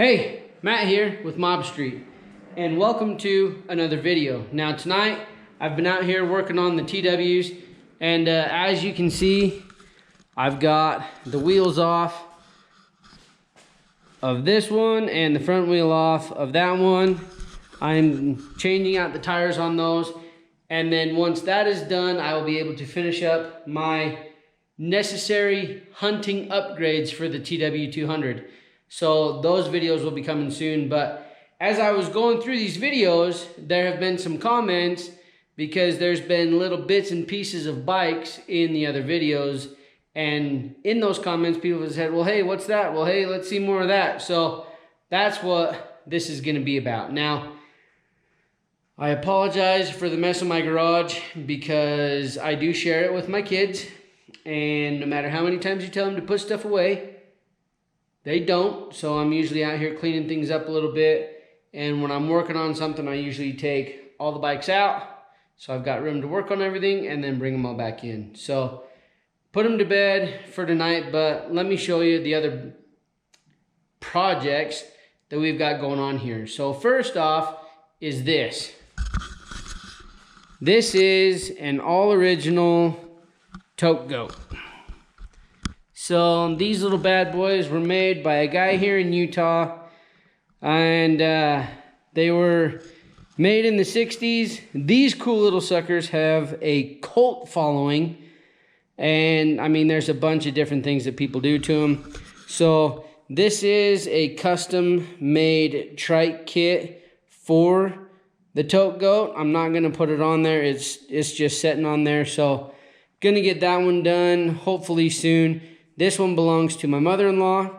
Hey, Matt here with Mob Street, and welcome to another video. Now tonight, I've been out here working on the TWs, and as you can see, I've got the wheels off of this one and the front wheel off of that one. I'm changing out the tires on those, and then once that is done, I will be able to finish up my necessary hunting upgrades for the TW200. So those videos will be coming soon, but as I was going through these videos, there have been some comments because there's been little bits and pieces of bikes in the other videos, and in those comments people have said, well, hey, what's that? Well, hey, let's see more of that. So that's what this is going to be about. Now, I apologize for the mess in my garage because I do share it with my kids, and no matter how many times you tell them to put stuff away, they don't. So I'm usually out here cleaning things up a little bit, and when I'm working on something, I usually take all the bikes out so I've got room to work on everything and then bring them all back in. So put them to bed for tonight, but let me show you the other projects that we've got going on here. So first off is this. This is an all original Tote Gote. So these little bad boys were made by a guy here in Utah, and they were made in the 60s. These cool little suckers have a cult following, and I mean there's a bunch of different things that people do to them. So this is a custom made trike kit for the Tote Gote. I'm not going to put it on there. It's just sitting on there, so going to get that one done hopefully soon. This one belongs to my mother-in-law,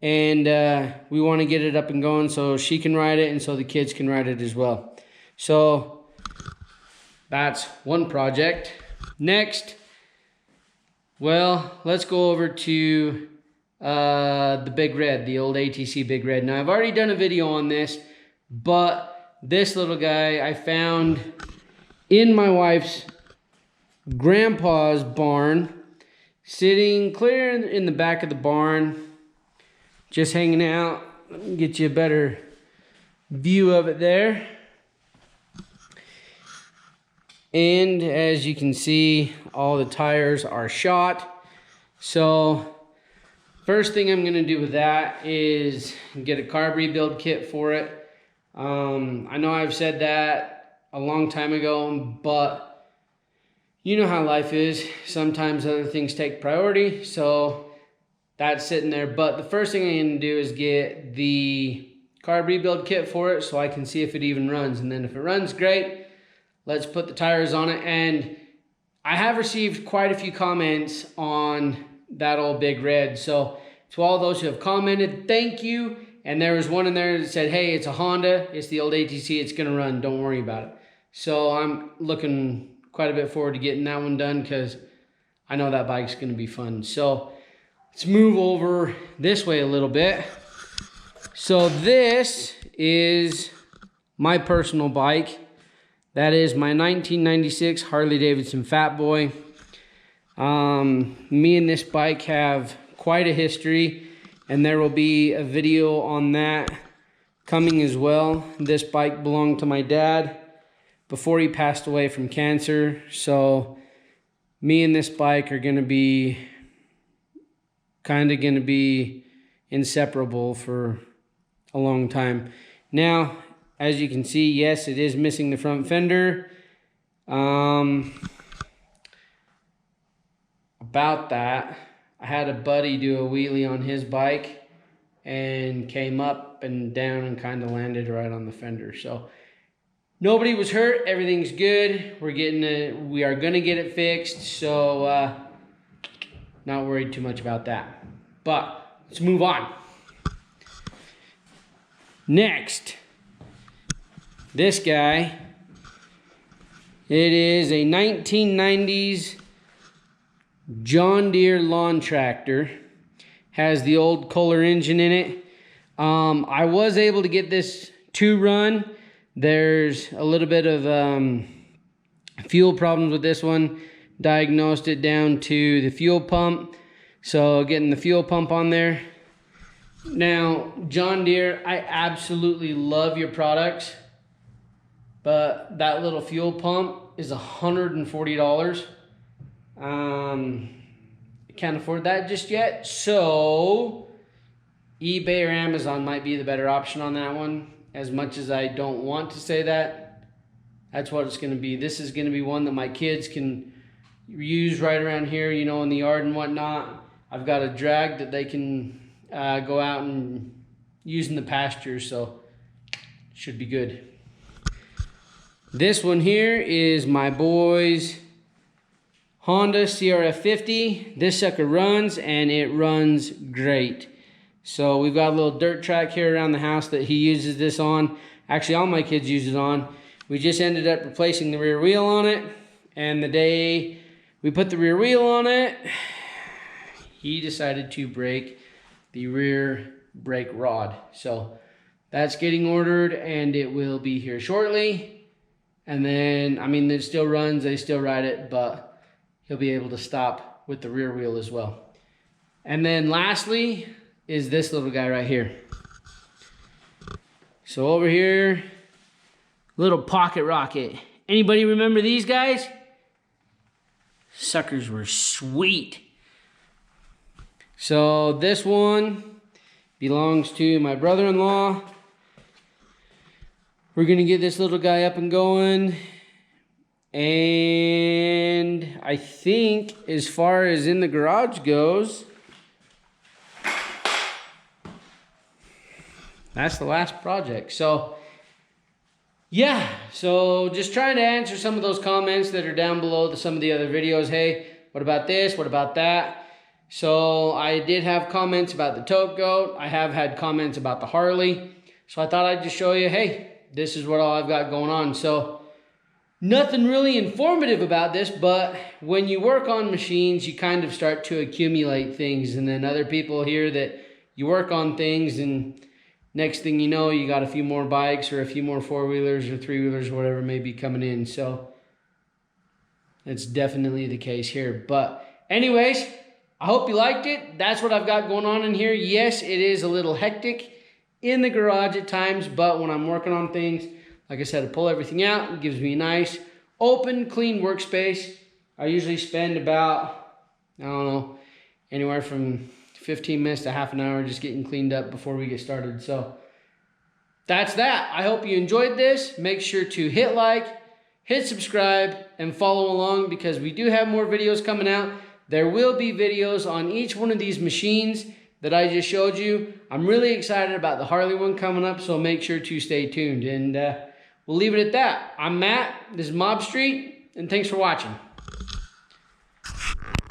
and we want to get it up and going so she can ride it and so the kids can ride it as well. So that's one project. Next, well, let's go over to the Big Red, the old ATC Big Red. Now, I've already done a video on this, but this little guy I found in my wife's grandpa's barn, sitting clear in the back of the barn, just hanging out. Let me get you a better view of it there. And as you can see, all the tires are shot. So first thing I'm going to do with that is get a carb rebuild kit for it. I know I've said that a long time ago, but you know how life is. Sometimes other things take priority, so that's sitting there. But the first thing I'm going to do is get the carb rebuild kit for it so I can see if it even runs. And then if it runs, great. Let's put the tires on it. And I have received quite a few comments on that old Big Red. So to all those who have commented, thank you. And there was one in there that said, hey, it's a Honda. It's the old ATC. It's going to run. Don't worry about it. So I'm looking quite a bit forward to getting that one done because I know that bike's going to be fun. So let's move over this way a little bit. So this is my personal bike. That is my 1996 Harley Davidson Fat Boy. Me and this bike have quite a history, and there will be a video on that coming as well. This bike belonged to my dad before he passed away from cancer. So me and this bike are going to be inseparable for a long time. Now, as you can see, yes, it is missing the front fender. About that, I had a buddy do a wheelie on his bike and came up and down and kind of landed right on the fender. So nobody was hurt. Everything's good. We are gonna get it fixed. So not worried too much about that. But let's move on. Next, this guy. It is a 1990s John Deere lawn tractor. Has the old Kohler engine in it. I was able to get this to run. There's a little bit of fuel problems with this one. Diagnosed it down to the fuel pump. So getting the fuel pump on there Now, John Deere, I absolutely love your products, but that little fuel pump is $140. Can't afford that just yet, so eBay or Amazon might be the better option on that one. As much as I don't want to say that, that's what it's going to be. This is going to be one that my kids can use right around here, you know, in the yard and whatnot. I've got a drag that they can go out and use in the pasture, so should be good. This one here is my boy's Honda CRF50. This sucker runs, and it runs great. So we've got a little dirt track here around the house that he uses this on. Actually, all my kids use it on. We just ended up replacing the rear wheel on it, and the day we put the rear wheel on it, he decided to break the rear brake rod. So that's getting ordered, and it will be here shortly. And then, I mean, it still runs, they still ride it, but he'll be able to stop with the rear wheel as well. And then lastly is this little guy right here. So over here, little pocket rocket. Anybody remember these guys? Suckers were sweet. So this one belongs to my brother-in-law. We're gonna get this little guy up and going. And I think as far as in the garage goes, that's the last project. So yeah, so just trying to answer some of those comments that are down below some of the other videos. Hey, what about this? What about that? So I did have comments about the Tote Gote. I have had comments about the Harley. So I thought I'd just show you, hey, this is what all I've got going on. So nothing really informative about this, but when you work on machines, you kind of start to accumulate things. And then other people hear that you work on things, and next thing you know, you got a few more bikes or a few more four-wheelers or three-wheelers or whatever may be coming in. So it's definitely the case here. But anyways, I hope you liked it. That's what I've got going on in here. Yes, it is a little hectic in the garage at times, but when I'm working on things, like I said, I pull everything out. It gives me a nice, open, clean workspace. I usually spend about, I don't know, anywhere from 15 minutes to half an hour just getting cleaned up before we get started. So that's that. I hope you enjoyed this. Make sure to hit like, hit subscribe, and follow along, because we do have more videos coming out. There will be videos on each one of these machines that I just showed you. I'm really excited about the Harley one coming up, so make sure to stay tuned. And we'll leave it at that. I'm Matt. This is Mob Street, and thanks for watching.